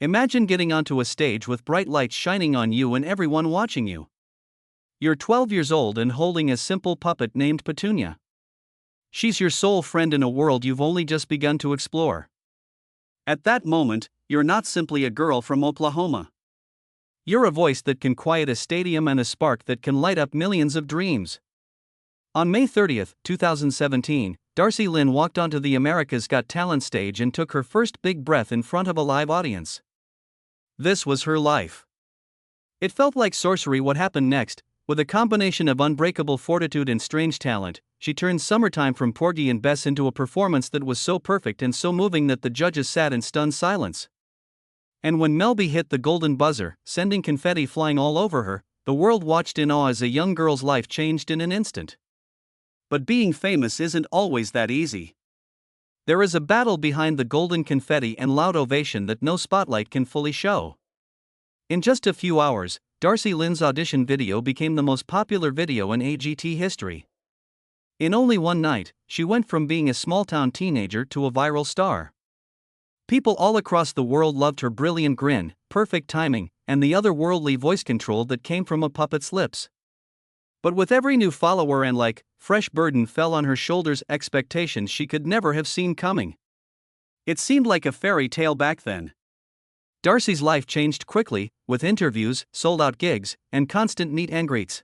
Imagine getting onto a stage with bright lights shining on you and everyone watching you. You're 12 years old and holding a simple puppet named Petunia. She's your sole friend in a world you've only just begun to explore. At that moment, you're not simply a girl from Oklahoma. You're a voice that can quiet a stadium and a spark that can light up millions of dreams. On May 30, 2017, Darci Lynne walked onto the America's Got Talent stage and took her first big breath in front of a live audience. This was her life. It felt like sorcery what happened next. With a combination of unbreakable fortitude and strange talent, she turned Summertime from Porgy and Bess into a performance that was so perfect and so moving that the judges sat in stunned silence. And when Melby hit the golden buzzer, sending confetti flying all over her, the world watched in awe as a young girl's life changed in an instant. But being famous isn't always that easy. There is a battle behind the golden confetti and loud ovation that no spotlight can fully show. In just a few hours, Darci Lynne's audition video became the most popular video in AGT history. In only one night, she went from being a small-town teenager to a viral star. People all across the world loved her brilliant grin, perfect timing, and the otherworldly voice control that came from a puppet's lips. But with every new follower and like, fresh burden fell on her shoulders, expectations she could never have seen coming. It seemed like a fairy tale back then. Darci's life changed quickly, with interviews, sold-out gigs, and constant meet and greets.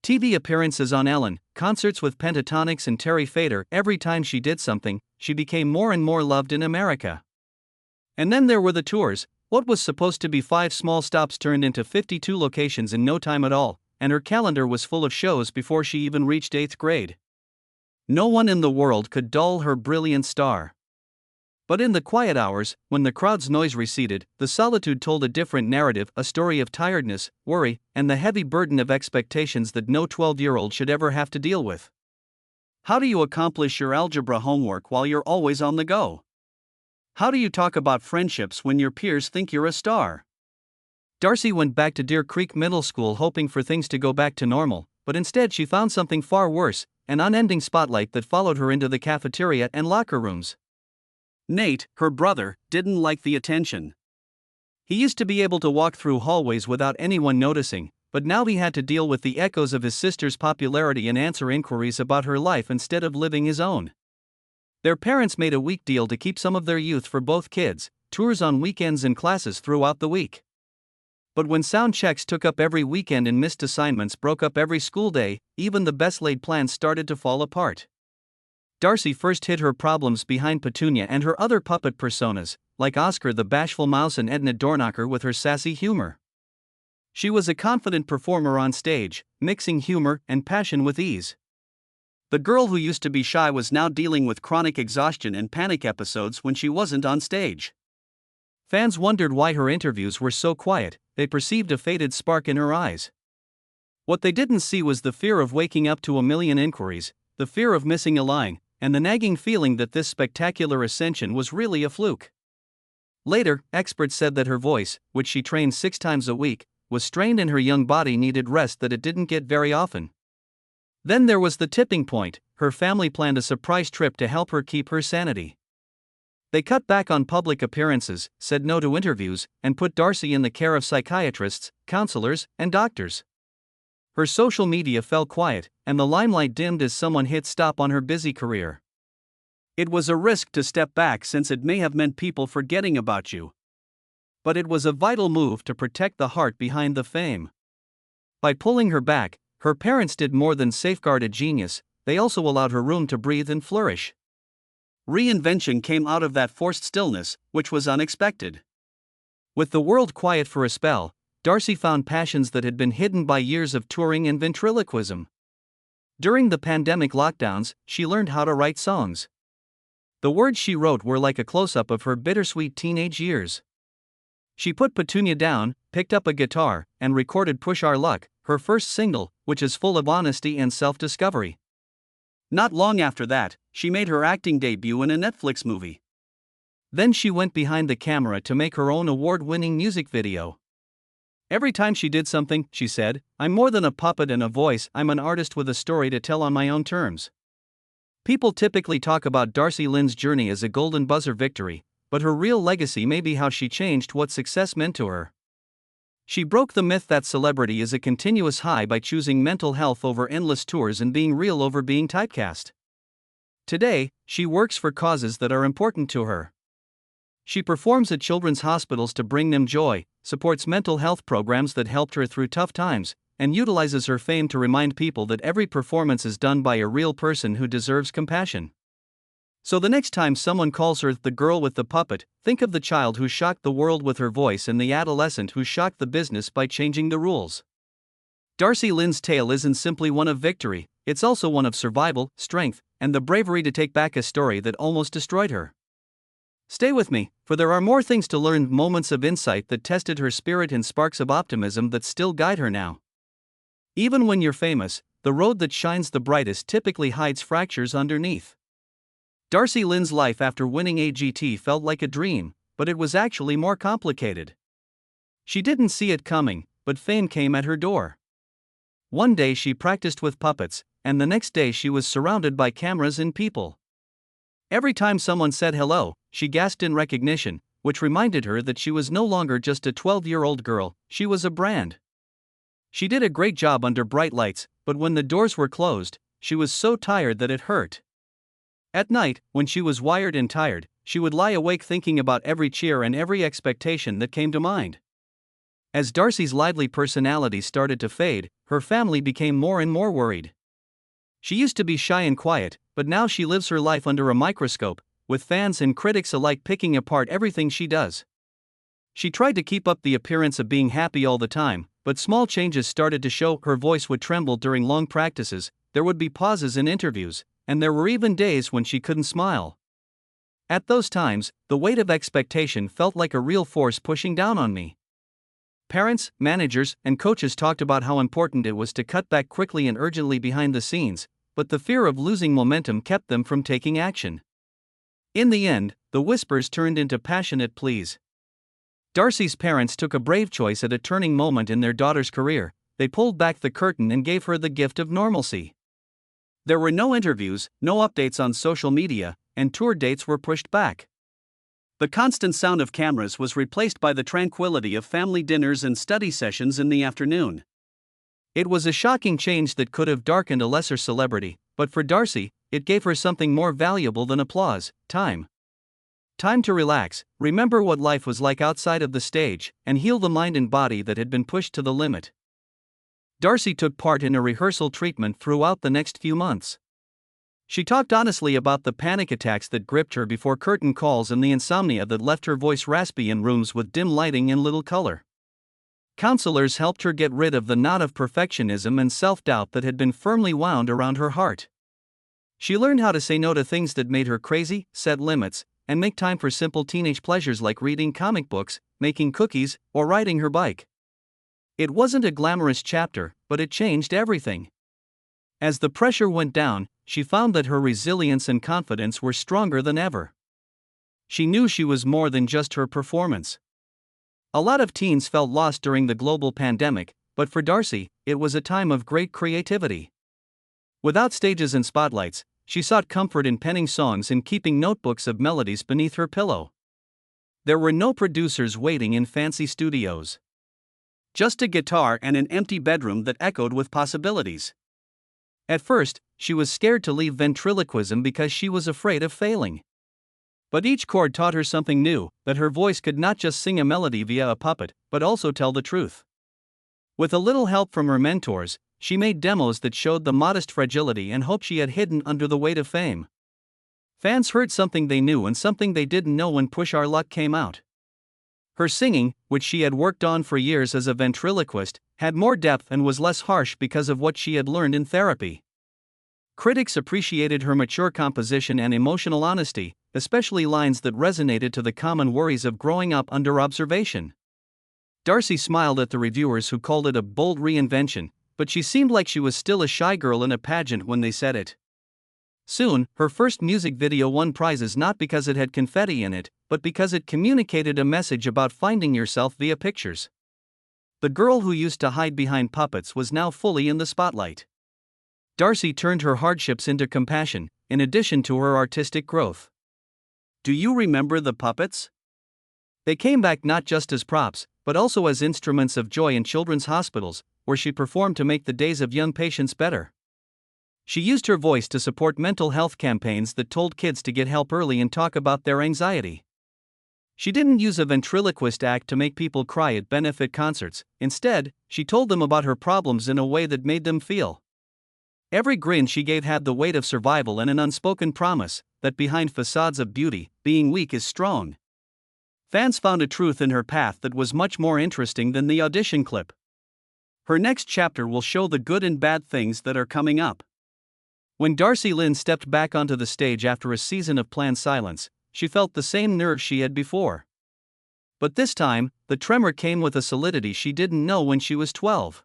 TV appearances on Ellen, concerts with Pentatonix and Terry Fator. Every time she did something, she became more and more loved in America. And then there were the tours. What was supposed to be 5 small stops turned into 52 locations in no time at all, and her calendar was full of shows before she even reached 8th grade. No one in the world could dull her brilliant star. But in the quiet hours, when the crowd's noise receded, the solitude told a different narrative, a story of tiredness, worry, and the heavy burden of expectations that no 12-year-old should ever have to deal with. How do you accomplish your algebra homework while you're always on the go? How do you talk about friendships when your peers think you're a star? Darci went back to Deer Creek Middle School hoping for things to go back to normal, but instead she found something far worse, an unending spotlight that followed her into the cafeteria and locker rooms. Nate, her brother, didn't like the attention. He used to be able to walk through hallways without anyone noticing, but now he had to deal with the echoes of his sister's popularity and answer inquiries about her life instead of living his own. Their parents made a weak deal to keep some of their youth for both kids, tours on weekends and classes throughout the week. But when sound checks took up every weekend and missed assignments broke up every school day, even the best-laid plans started to fall apart. Darci first hid her problems behind Petunia and her other puppet personas, like Oscar the Bashful Mouse and Edna Dornacher with her sassy humor. She was a confident performer on stage, mixing humor and passion with ease. The girl who used to be shy was now dealing with chronic exhaustion and panic episodes when she wasn't on stage. Fans wondered why her interviews were so quiet. They perceived a faded spark in her eyes. What they didn't see was the fear of waking up to a million inquiries, the fear of missing a line, and the nagging feeling that this spectacular ascension was really a fluke. Later, experts said that her voice, which she trained 6 times a week, was strained and her young body needed rest that it didn't get very often. Then there was the tipping point. Her family planned a surprise trip to help her keep her sanity. They cut back on public appearances, said no to interviews, and put Darci in the care of psychiatrists, counselors, and doctors. Her social media fell quiet, and the limelight dimmed as someone hit stop on her busy career. It was a risk to step back since it may have meant people forgetting about you. But it was a vital move to protect the heart behind the fame. By pulling her back, her parents did more than safeguard a genius, they also allowed her room to breathe and flourish. Reinvention came out of that forced stillness, which was unexpected. With the world quiet for a spell, Darci found passions that had been hidden by years of touring and ventriloquism. During the pandemic lockdowns, she learned how to write songs. The words she wrote were like a close-up of her bittersweet teenage years. She put Petunia down, picked up a guitar, and recorded Push Our Luck, her first single, which is full of honesty and self-discovery. Not long after that, she made her acting debut in a Netflix movie. Then she went behind the camera to make her own award-winning music video. Every time she did something, she said, "I'm more than a puppet and a voice, I'm an artist with a story to tell on my own terms." People typically talk about Darci Lynne's journey as a golden buzzer victory, but her real legacy may be how she changed what success meant to her. She broke the myth that celebrity is a continuous high by choosing mental health over endless tours and being real over being typecast. Today, she works for causes that are important to her. She performs at children's hospitals to bring them joy, supports mental health programs that helped her through tough times, and utilizes her fame to remind people that every performance is done by a real person who deserves compassion. So the next time someone calls her the girl with the puppet, think of the child who shocked the world with her voice and the adolescent who shocked the business by changing the rules. Darci Lynne's tale isn't simply one of victory, it's also one of survival, strength, and the bravery to take back a story that almost destroyed her. Stay with me, for there are more things to learn, moments of insight that tested her spirit and sparks of optimism that still guide her now. Even when you're famous, the road that shines the brightest typically hides fractures underneath. Darci Lynne's life after winning AGT felt like a dream, but it was actually more complicated. She didn't see it coming, but fame came at her door. One day she practiced with puppets, and the next day she was surrounded by cameras and people. Every time someone said hello, she gasped in recognition, which reminded her that she was no longer just a 12-year-old girl, she was a brand. She did a great job under bright lights, but when the doors were closed, she was so tired that it hurt. At night, when she was wired and tired, she would lie awake thinking about every cheer and every expectation that came to mind. As Darci's lively personality started to fade, her family became more and more worried. She used to be shy and quiet, but now she lives her life under a microscope, with fans and critics alike picking apart everything she does. She tried to keep up the appearance of being happy all the time, but small changes started to show. Her voice would tremble during long practices, there would be pauses in interviews, and there were even days when she couldn't smile. At those times, the weight of expectation felt like a real force pushing down on me. Parents, managers, and coaches talked about how important it was to cut back quickly and urgently behind the scenes, but the fear of losing momentum kept them from taking action. In the end, the whispers turned into passionate pleas. Darci's parents took a brave choice at a turning moment in their daughter's career. They pulled back the curtain and gave her the gift of normalcy. There were no interviews, no updates on social media, and tour dates were pushed back. The constant sound of cameras was replaced by the tranquility of family dinners and study sessions in the afternoon. It was a shocking change that could have darkened a lesser celebrity, but for Darci, it gave her something more valuable than applause: time. Time to relax, remember what life was like outside of the stage, and heal the mind and body that had been pushed to the limit. Darci took part in a rehearsal treatment throughout the next few months. She talked honestly about the panic attacks that gripped her before curtain calls and the insomnia that left her voice raspy in rooms with dim lighting and little color. Counselors helped her get rid of the knot of perfectionism and self-doubt that had been firmly wound around her heart. She learned how to say no to things that made her crazy, set limits, and make time for simple teenage pleasures like reading comic books, making cookies, or riding her bike. It wasn't a glamorous chapter, but it changed everything. As the pressure went down, she found that her resilience and confidence were stronger than ever. She knew she was more than just her performance. A lot of teens felt lost during the global pandemic, but for Darci, it was a time of great creativity. Without stages and spotlights, she sought comfort in penning songs and keeping notebooks of melodies beneath her pillow. There were no producers waiting in fancy studios. Just a guitar and an empty bedroom that echoed with possibilities. At first, she was scared to leave ventriloquism because she was afraid of failing. But each chord taught her something new, that her voice could not just sing a melody via a puppet, but also tell the truth. With a little help from her mentors, she made demos that showed the modest fragility and hope she had hidden under the weight of fame. Fans heard something they knew and something they didn't know when Push Our Luck came out. Her singing, which she had worked on for years as a ventriloquist, had more depth and was less harsh because of what she had learned in therapy. Critics appreciated her mature composition and emotional honesty, especially lines that resonated to the common worries of growing up under observation. Darci smiled at the reviewers who called it a bold reinvention, but she seemed like she was still a shy girl in a pageant when they said it. Soon, her first music video won prizes not because it had confetti in it, but because it communicated a message about finding yourself via pictures. The girl who used to hide behind puppets was now fully in the spotlight. Darci turned her hardships into compassion, in addition to her artistic growth. Do you remember the puppets? They came back not just as props, but also as instruments of joy in children's hospitals, where she performed to make the days of young patients better. She used her voice to support mental health campaigns that told kids to get help early and talk about their anxiety. She didn't use a ventriloquist act to make people cry at benefit concerts. Instead, she told them about her problems in a way that made them feel. Every grin she gave had the weight of survival and an unspoken promise that behind facades of beauty, being weak is strong. Fans found a truth in her path that was much more interesting than the audition clip. Her next chapter will show the good and bad things that are coming up. When Darci Lynne stepped back onto the stage after a season of planned silence, she felt the same nerves she had before. But this time, the tremor came with a solidity she didn't know when she was 12.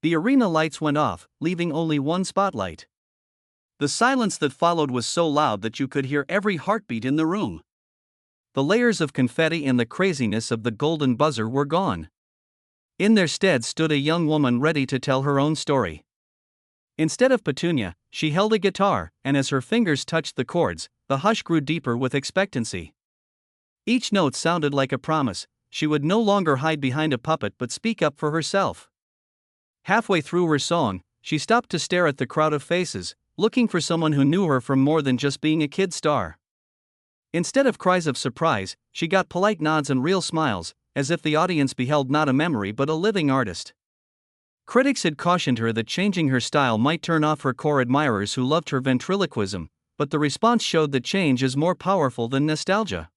The arena lights went off, leaving only one spotlight. The silence that followed was so loud that you could hear every heartbeat in the room. The layers of confetti and the craziness of the golden buzzer were gone. In their stead stood a young woman ready to tell her own story. Instead of Petunia, she held a guitar, and as her fingers touched the chords, the hush grew deeper with expectancy. Each note sounded like a promise. She would no longer hide behind a puppet but speak up for herself. Halfway through her song, she stopped to stare at the crowd of faces, looking for someone who knew her from more than just being a kid star. Instead of cries of surprise, she got polite nods and real smiles, as if the audience beheld not a memory but a living artist. Critics had cautioned her that changing her style might turn off her core admirers who loved her ventriloquism, but the response showed that change is more powerful than nostalgia.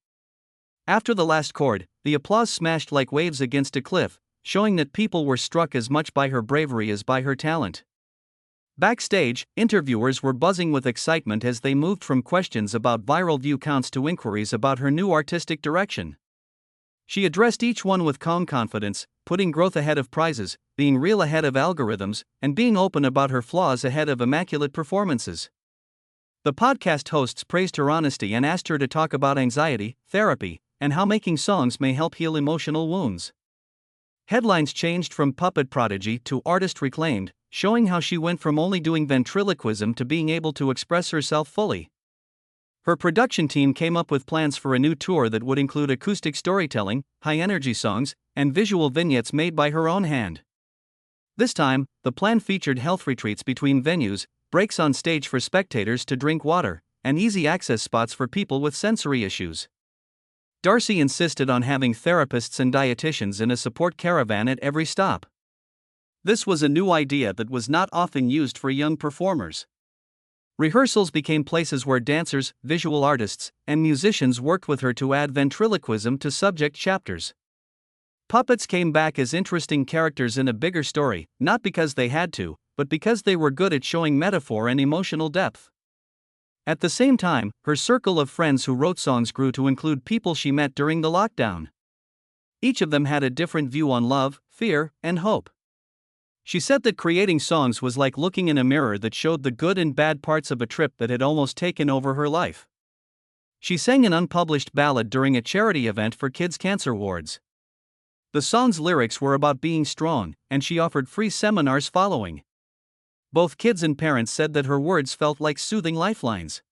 After the last chord, the applause smashed like waves against a cliff, showing that people were struck as much by her bravery as by her talent. Backstage, interviewers were buzzing with excitement as they moved from questions about viral view counts to inquiries about her new artistic direction. She addressed each one with calm confidence, putting growth ahead of prizes, being real ahead of algorithms, and being open about her flaws ahead of immaculate performances. The podcast hosts praised her honesty and asked her to talk about anxiety, therapy, and how making songs may help heal emotional wounds. Headlines changed from puppet prodigy to artist reclaimed, showing how she went from only doing ventriloquism to being able to express herself fully. Her production team came up with plans for a new tour that would include acoustic storytelling, high-energy songs, and visual vignettes made by her own hand. This time, the plan featured health retreats between venues, breaks on stage for spectators to drink water, and easy access spots for people with sensory issues. Darci insisted on having therapists and dietitians in a support caravan at every stop. This was a new idea that was not often used for young performers. Rehearsals became places where dancers, visual artists, and musicians worked with her to add ventriloquism to subject chapters. Puppets came back as interesting characters in a bigger story, not because they had to, but because they were good at showing metaphor and emotional depth. At the same time, her circle of friends who wrote songs grew to include people she met during the lockdown. Each of them had a different view on love, fear, and hope. She said that creating songs was like looking in a mirror that showed the good and bad parts of a trip that had almost taken over her life. She sang an unpublished ballad during a charity event for kids' cancer wards. The song's lyrics were about being strong, and she offered free seminars following. Both kids and parents said that her words felt like soothing lifelines.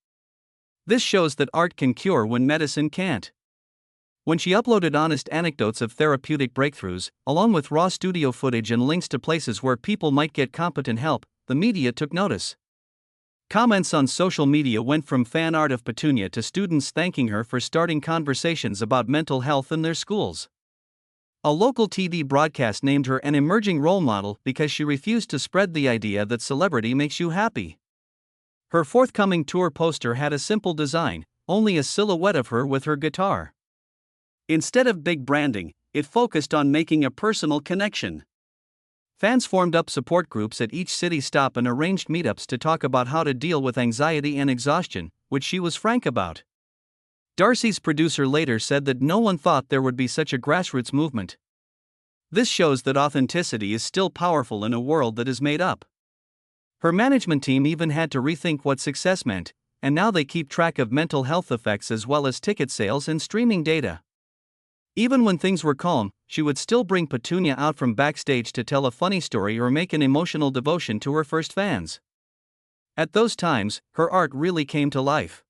This shows that art can cure when medicine can't. When she uploaded honest anecdotes of therapeutic breakthroughs, along with raw studio footage and links to places where people might get competent help, the media took notice. Comments on social media went from fan art of Petunia to students thanking her for starting conversations about mental health in their schools. A local TV broadcast named her an emerging role model because she refused to spread the idea that celebrity makes you happy. Her forthcoming tour poster had a simple design, only a silhouette of her with her guitar. Instead of big branding, it focused on making a personal connection. Fans formed up support groups at each city stop and arranged meetups to talk about how to deal with anxiety and exhaustion, which she was frank about. Darci's producer later said that no one thought there would be such a grassroots movement. This shows that authenticity is still powerful in a world that is made up. Her management team even had to rethink what success meant, and now they keep track of mental health effects as well as ticket sales and streaming data. Even when things were calm, she would still bring Petunia out from backstage to tell a funny story or make an emotional devotion to her first fans. At those times, her art really came to life.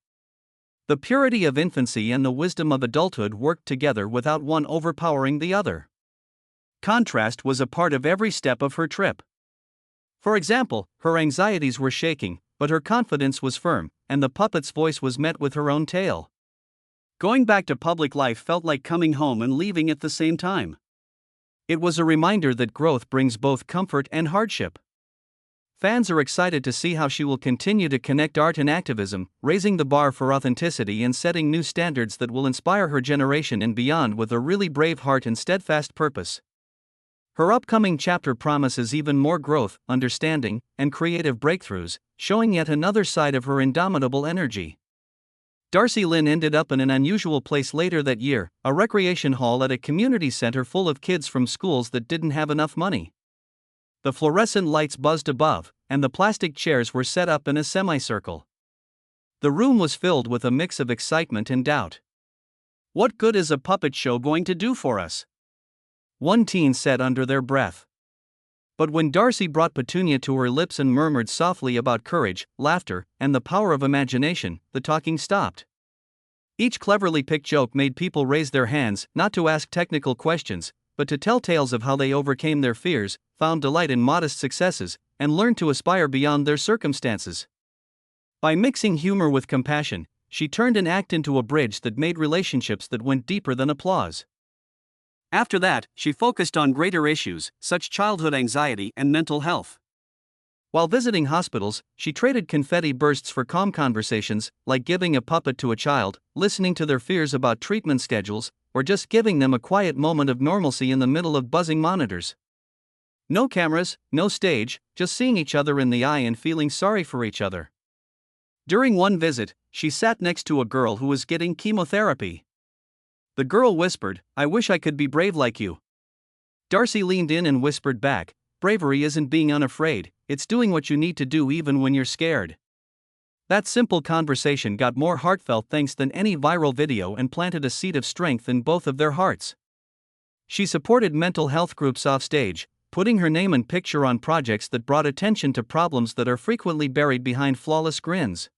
The purity of infancy and the wisdom of adulthood worked together without one overpowering the other. Contrast was a part of every step of her trip. For example, her anxieties were shaking, but her confidence was firm, and the puppet's voice was met with her own tale. Going back to public life felt like coming home and leaving at the same time. It was a reminder that growth brings both comfort and hardship. Fans are excited to see how she will continue to connect art and activism, raising the bar for authenticity and setting new standards that will inspire her generation and beyond with a really brave heart and steadfast purpose. Her upcoming chapter promises even more growth, understanding, and creative breakthroughs, showing yet another side of her indomitable energy. Darci Lynne ended up in an unusual place later that year, a recreation hall at a community center full of kids from schools that didn't have enough money. The fluorescent lights buzzed above, and the plastic chairs were set up in a semicircle. The room was filled with a mix of excitement and doubt. "What good is a puppet show going to do for us?" one teen said under their breath. But when Darci brought Petunia to her lips and murmured softly about courage, laughter, and the power of imagination, the talking stopped. Each cleverly picked joke made people raise their hands, not to ask technical questions, but to tell tales of how they overcame their fears, found delight in modest successes, and learned to aspire beyond their circumstances. By mixing humor with compassion, she turned an act into a bridge that made relationships that went deeper than applause. After that, she focused on greater issues, such childhood anxiety and mental health. While visiting hospitals, she traded confetti bursts for calm conversations, like giving a puppet to a child, listening to their fears about treatment schedules, or just giving them a quiet moment of normalcy in the middle of buzzing monitors. No cameras, no stage, just seeing each other in the eye and feeling sorry for each other. During one visit, she sat next to a girl who was getting chemotherapy. The girl whispered, "I wish I could be brave like you." Darci leaned in and whispered back, "Bravery isn't being unafraid, it's doing what you need to do even when you're scared." That simple conversation got more heartfelt thanks than any viral video and planted a seed of strength in both of their hearts. She supported mental health groups offstage, putting her name and picture on projects that brought attention to problems that are frequently buried behind flawless grins.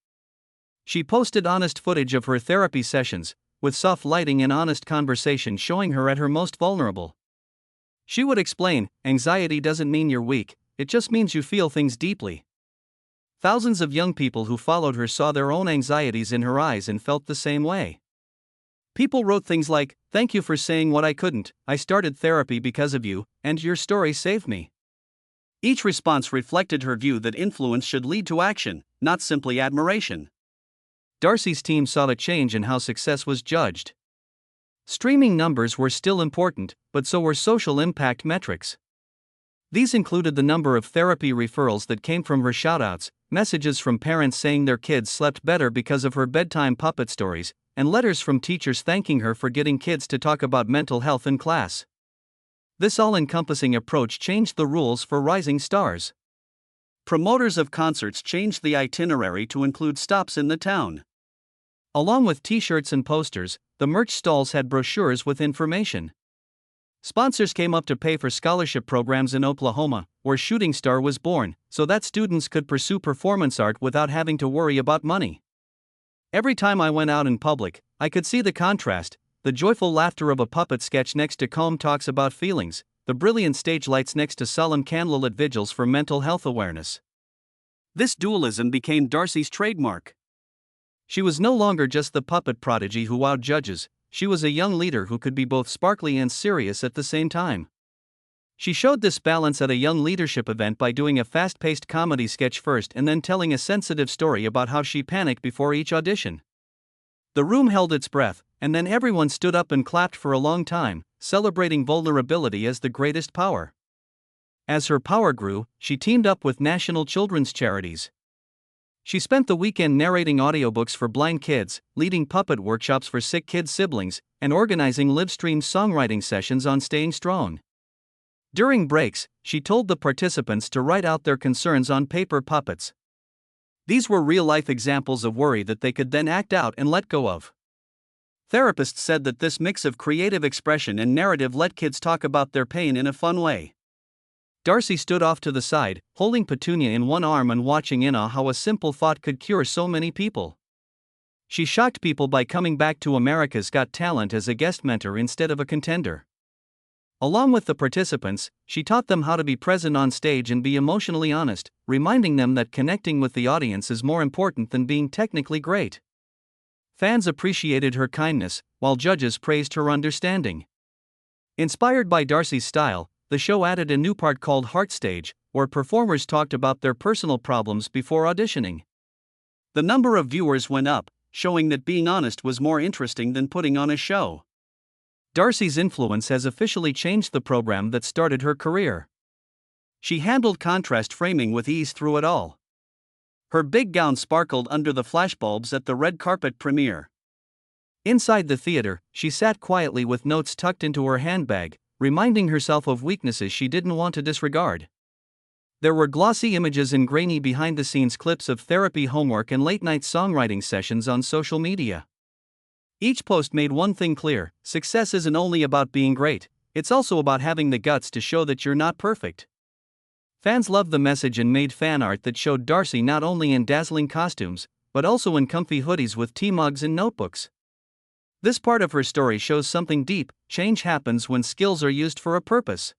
She posted honest footage of her therapy sessions, with soft lighting and honest conversation showing her at her most vulnerable. She would explain, "Anxiety doesn't mean you're weak, it just means you feel things deeply." Thousands of young people who followed her saw their own anxieties in her eyes and felt the same way. People wrote things like, "Thank you for saying what I couldn't, I started therapy because of you, and your story saved me." Each response reflected her view that influence should lead to action, not simply admiration. Darci's team saw the change in how success was judged. Streaming numbers were still important, but so were social impact metrics. These included the number of therapy referrals that came from her shoutouts, messages from parents saying their kids slept better because of her bedtime puppet stories, and letters from teachers thanking her for getting kids to talk about mental health in class. This all-encompassing approach changed the rules for rising stars. Promoters of concerts changed the itinerary to include stops in the town. Along with t-shirts and posters, the merch stalls had brochures with information. Sponsors came up to pay for scholarship programs in Oklahoma, where Shooting Star was born, so that students could pursue performance art without having to worry about money. Every time I went out in public, I could see the contrast, the joyful laughter of a puppet sketch next to calm talks about feelings, the brilliant stage lights next to solemn candlelit vigils for mental health awareness. This dualism became Darci's trademark. She was no longer just the puppet prodigy who wowed judges, she was a young leader who could be both sparkly and serious at the same time. She showed this balance at a young leadership event by doing a fast-paced comedy sketch first and then telling a sensitive story about how she panicked before each audition. The room held its breath, and then everyone stood up and clapped for a long time, celebrating vulnerability as the greatest power. As her power grew, she teamed up with national children's charities. She spent the weekend narrating audiobooks for blind kids, leading puppet workshops for sick kids' siblings, and organizing live-streamed songwriting sessions on Staying Strong. During breaks, she told the participants to write out their concerns on paper puppets. These were real-life examples of worry that they could then act out and let go of. Therapists said that this mix of creative expression and narrative let kids talk about their pain in a fun way. Darci stood off to the side, holding Petunia in one arm and watching in awe how a simple thought could cure so many people. She shocked people by coming back to America's Got Talent as a guest mentor instead of a contender. Along with the participants, she taught them how to be present on stage and be emotionally honest, reminding them that connecting with the audience is more important than being technically great. Fans appreciated her kindness, while judges praised her understanding. Inspired by Darci's style, the show added a new part called Heart Stage, where performers talked about their personal problems before auditioning. The number of viewers went up, showing that being honest was more interesting than putting on a show. Darci's influence has officially changed the program that started her career. She handled contrast framing with ease through it all. Her big gown sparkled under the flashbulbs at the red carpet premiere. Inside the theater, she sat quietly with notes tucked into her handbag, reminding herself of weaknesses she didn't want to disregard. There were glossy images and grainy behind-the-scenes clips of therapy homework and late-night songwriting sessions on social media. Each post made one thing clear: success isn't only about being great, it's also about having the guts to show that you're not perfect. Fans loved the message and made fan art that showed Darci not only in dazzling costumes, but also in comfy hoodies with tea mugs and notebooks. This part of her story shows something deep: change happens when skills are used for a purpose.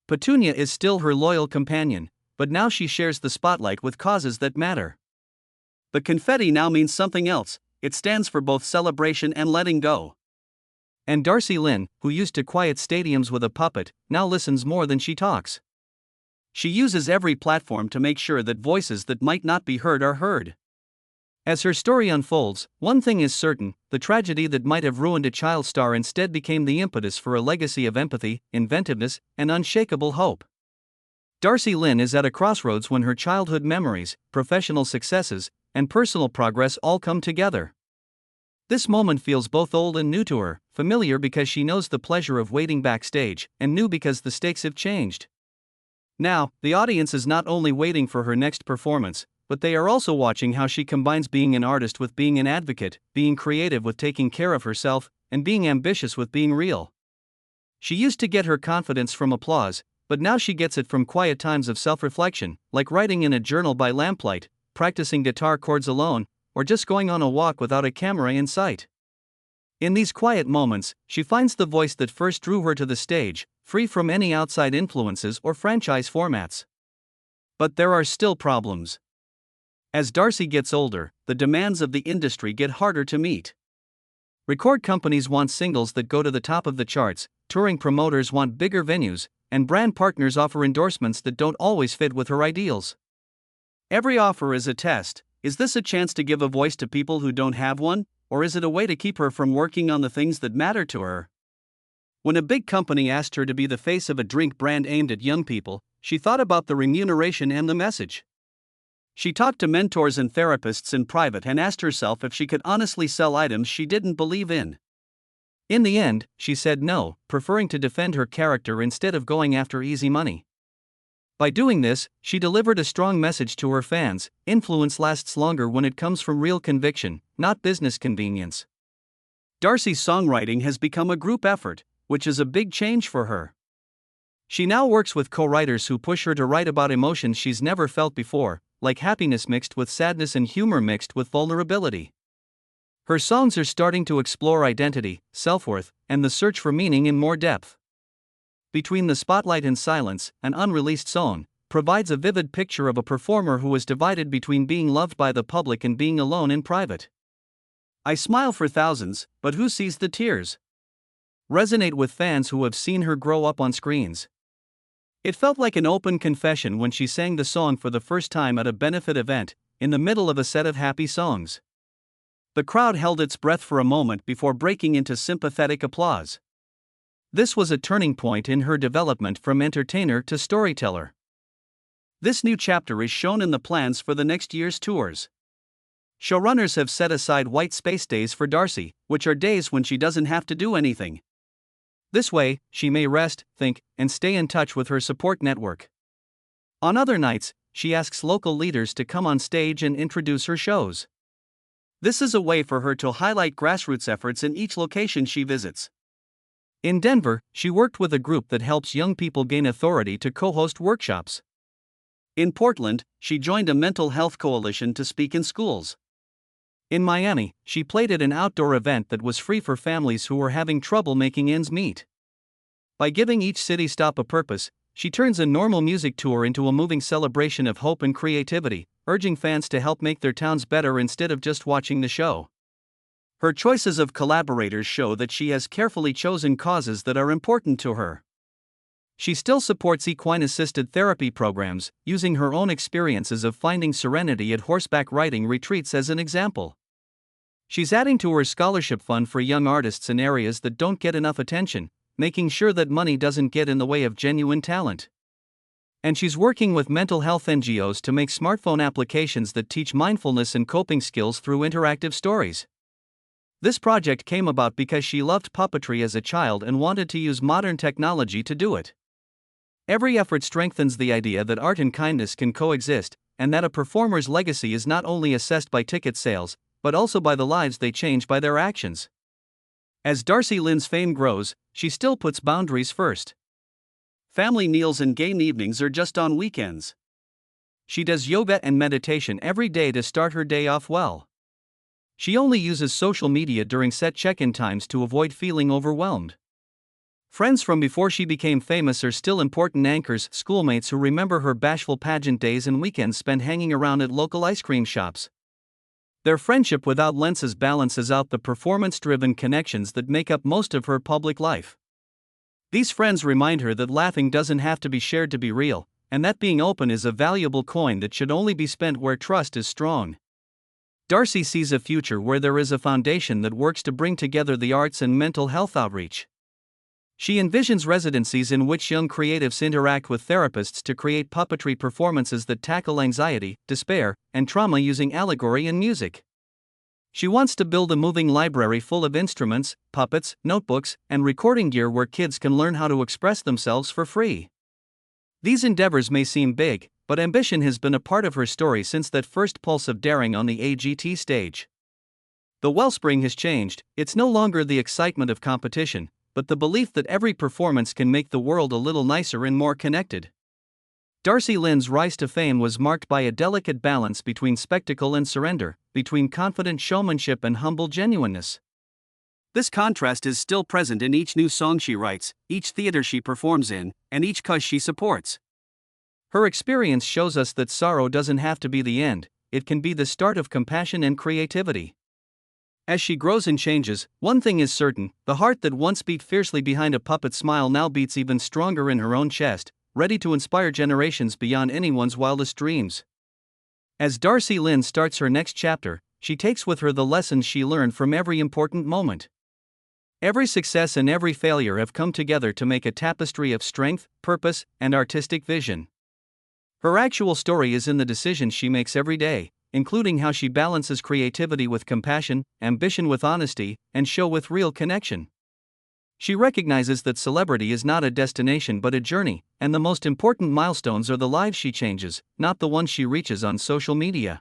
Petunia is still her loyal companion, but now she shares the spotlight with causes that matter. The confetti now means something else. It stands for both celebration and letting go. And Darci Lynne, who used to quiet stadiums with a puppet, now listens more than she talks. She uses every platform to make sure that voices that might not be heard are heard. As her story unfolds, one thing is certain: the tragedy that might have ruined a child star instead became the impetus for a legacy of empathy, inventiveness, and unshakable hope. Darci Lynne is at a crossroads when her childhood memories, professional successes, and personal progress all come together. This moment feels both old and new to her, familiar because she knows the pleasure of waiting backstage, and new because the stakes have changed. Now, the audience is not only waiting for her next performance, but they are also watching how she combines being an artist with being an advocate, being creative with taking care of herself, and being ambitious with being real. She used to get her confidence from applause, but now she gets it from quiet times of self-reflection, like writing in a journal by lamplight, practicing guitar chords alone, or just going on a walk without a camera in sight. In these quiet moments, she finds the voice that first drew her to the stage, free from any outside influences or franchise formats. But there are still problems. As Darci gets older, the demands of the industry get harder to meet. Record companies want singles that go to the top of the charts, touring promoters want bigger venues, and brand partners offer endorsements that don't always fit with her ideals. Every offer is a test. Is this a chance to give a voice to people who don't have one, or is it a way to keep her from working on the things that matter to her? When a big company asked her to be the face of a drink brand aimed at young people, she thought about the remuneration and the message. She talked to mentors and therapists in private and asked herself if she could honestly sell items she didn't believe in. In the end, she said no, preferring to defend her character instead of going after easy money. By doing this, she delivered a strong message to her fans: influence lasts longer when it comes from real conviction, not business convenience. Darci's songwriting has become a group effort, which is a big change for her. She now works with co-writers who push her to write about emotions she's never felt before, like happiness mixed with sadness and humor mixed with vulnerability. Her songs are starting to explore identity, self-worth, and the search for meaning in more depth. Between the Spotlight and Silence, an unreleased song, provides a vivid picture of a performer who is divided between being loved by the public and being alone in private. I smile for thousands, but who sees the tears? Resonate with fans who have seen her grow up on screens. It felt like an open confession when she sang the song for the first time at a benefit event, in the middle of a set of happy songs. The crowd held its breath for a moment before breaking into sympathetic applause. This was a turning point in her development from entertainer to storyteller. This new chapter is shown in the plans for the next year's tours. Showrunners have set aside white space days for Darci, which are days when she doesn't have to do anything. This way, she may rest, think, and stay in touch with her support network. On other nights, she asks local leaders to come on stage and introduce her shows. This is a way for her to highlight grassroots efforts in each location she visits. In Denver, she worked with a group that helps young people gain authority to co-host workshops. In Portland, she joined a mental health coalition to speak in schools. In Miami, she played at an outdoor event that was free for families who were having trouble making ends meet. By giving each city stop a purpose, she turns a normal music tour into a moving celebration of hope and creativity, urging fans to help make their towns better instead of just watching the show. Her choices of collaborators show that she has carefully chosen causes that are important to her. She still supports equine-assisted therapy programs, using her own experiences of finding serenity at horseback riding retreats as an example. She's adding to her scholarship fund for young artists in areas that don't get enough attention, making sure that money doesn't get in the way of genuine talent. And she's working with mental health NGOs to make smartphone applications that teach mindfulness and coping skills through interactive stories. This project came about because she loved puppetry as a child and wanted to use modern technology to do it. Every effort strengthens the idea that art and kindness can coexist, and that a performer's legacy is not only assessed by ticket sales, but also by the lives they change by their actions. As Darci Lynne's fame grows, she still puts boundaries first. Family meals and game evenings are just on weekends. She does yoga and meditation every day to start her day off well. She only uses social media during set check-in times to avoid feeling overwhelmed. Friends from before she became famous are still important anchors, schoolmates who remember her bashful pageant days and weekends spent hanging around at local ice cream shops. Their friendship without lenses balances out the performance-driven connections that make up most of her public life. These friends remind her that laughing doesn't have to be shared to be real, and that being open is a valuable coin that should only be spent where trust is strong. Darci sees a future where there is a foundation that works to bring together the arts and mental health outreach. She envisions residencies in which young creatives interact with therapists to create puppetry performances that tackle anxiety, despair, and trauma using allegory and music. She wants to build a moving library full of instruments, puppets, notebooks, and recording gear where kids can learn how to express themselves for free. These endeavors may seem big, but ambition has been a part of her story since that first pulse of daring on the AGT stage. The wellspring has changed, it's no longer the excitement of competition, but the belief that every performance can make the world a little nicer and more connected. Darci Lynne's rise to fame was marked by a delicate balance between spectacle and surrender, between confident showmanship and humble genuineness. This contrast is still present in each new song she writes, each theater she performs in, and each cause she supports. Her experience shows us that sorrow doesn't have to be the end, it can be the start of compassion and creativity. As she grows and changes, one thing is certain, the heart that once beat fiercely behind a puppet's smile now beats even stronger in her own chest, ready to inspire generations beyond anyone's wildest dreams. As Darci Lynne starts her next chapter, she takes with her the lessons she learned from every important moment. Every success and every failure have come together to make a tapestry of strength, purpose, and artistic vision. Her actual story is in the decisions she makes every day, including how she balances creativity with compassion, ambition with honesty, and show with real connection. She recognizes that celebrity is not a destination but a journey, and the most important milestones are the lives she changes, not the ones she reaches on social media.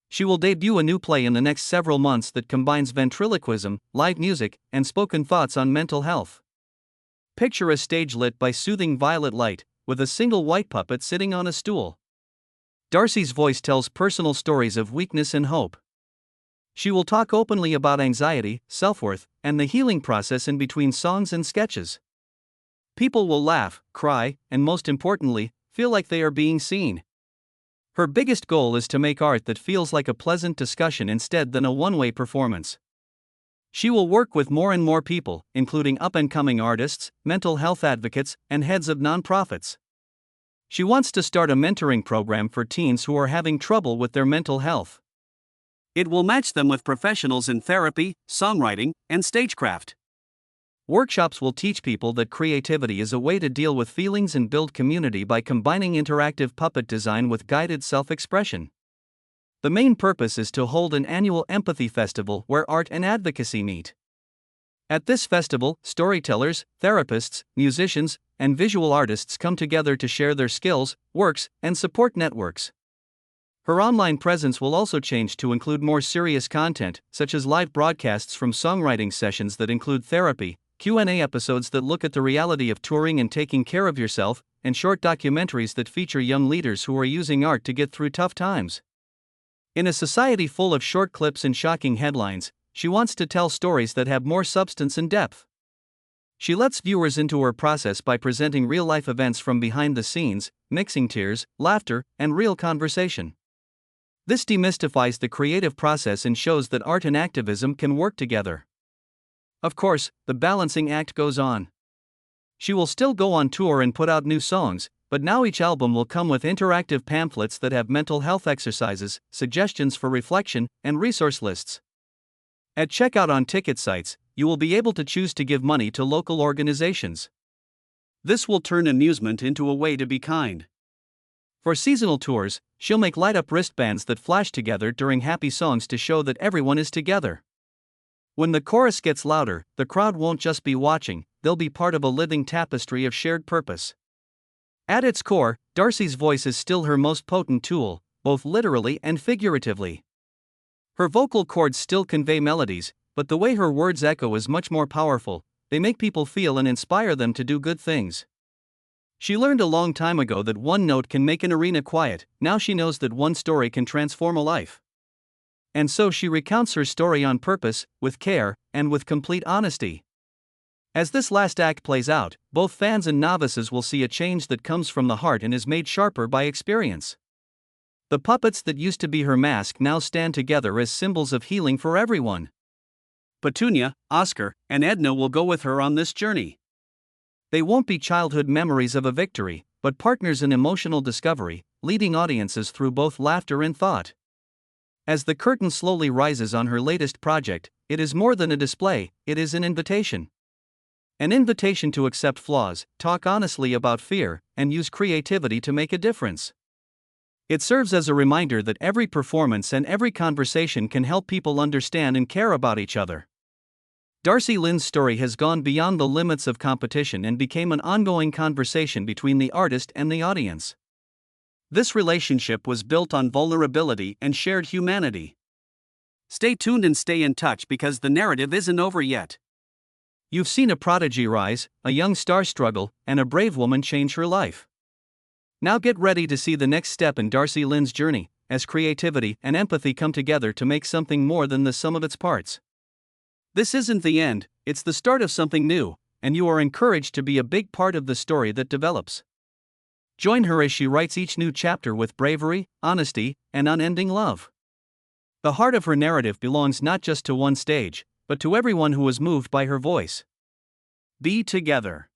She will debut a new play in the next several months that combines ventriloquism, live music, and spoken thoughts on mental health. Picture a stage lit by soothing violet light, with a single white puppet sitting on a stool. Darci's voice tells personal stories of weakness and hope. She will talk openly about anxiety, self-worth, and the healing process in between songs and sketches. People will laugh, cry, and most importantly, feel like they are being seen. Her biggest goal is to make art that feels like a pleasant discussion instead than a one-way performance. She will work with more and more people, including up-and-coming artists, mental health advocates, and heads of nonprofits. She wants to start a mentoring program for teens who are having trouble with their mental health. It will match them with professionals in therapy, songwriting, and stagecraft. Workshops will teach people that creativity is a way to deal with feelings and build community by combining interactive puppet design with guided self-expression. The main purpose is to hold an annual empathy festival where art and advocacy meet. At this festival, storytellers, therapists, musicians, and visual artists come together to share their skills, works, and support networks. Her online presence will also change to include more serious content, such as live broadcasts from songwriting sessions that include therapy, Q&A episodes that look at the reality of touring and taking care of yourself, and short documentaries that feature young leaders who are using art to get through tough times. In a society full of short clips and shocking headlines, she wants to tell stories that have more substance and depth. She lets viewers into her process by presenting real-life events from behind the scenes, mixing tears, laughter, and real conversation. This demystifies the creative process and shows that art and activism can work together. Of course, the balancing act goes on. She will still go on tour and put out new songs, but now each album will come with interactive pamphlets that have mental health exercises, suggestions for reflection, and resource lists. At checkout on ticket sites, you will be able to choose to give money to local organizations. This will turn amusement into a way to be kind. For seasonal tours, she'll make light-up wristbands that flash together during happy songs to show that everyone is together. When the chorus gets louder, the crowd won't just be watching, they'll be part of a living tapestry of shared purpose. At its core, Darci's voice is still her most potent tool, both literally and figuratively. Her vocal cords still convey melodies, but the way her words echo is much more powerful. They make people feel and inspire them to do good things. She learned a long time ago that one note can make an arena quiet. Now she knows that one story can transform a life. And so she recounts her story on purpose, with care, and with complete honesty. As this last act plays out, both fans and novices will see a change that comes from the heart and is made sharper by experience. The puppets that used to be her mask now stand together as symbols of healing for everyone. Petunia, Oscar, and Edna will go with her on this journey. They won't be childhood memories of a victory, but partners in emotional discovery, leading audiences through both laughter and thought. As the curtain slowly rises on her latest project, it is more than a display, it is an invitation. An invitation to accept flaws, talk honestly about fear, and use creativity to make a difference. It serves as a reminder that every performance and every conversation can help people understand and care about each other. Darci Lynne's story has gone beyond the limits of competition and became an ongoing conversation between the artist and the audience. This relationship was built on vulnerability and shared humanity. Stay tuned and stay in touch because the narrative isn't over yet. You've seen a prodigy rise, a young star struggle, and a brave woman change her life. Now get ready to see the next step in Darci Lynne's journey, as creativity and empathy come together to make something more than the sum of its parts. This isn't the end, it's the start of something new, and you are encouraged to be a big part of the story that develops. Join her as she writes each new chapter with bravery, honesty, and unending love. The heart of her narrative belongs not just to one stage, but to everyone who was moved by her voice. Be together.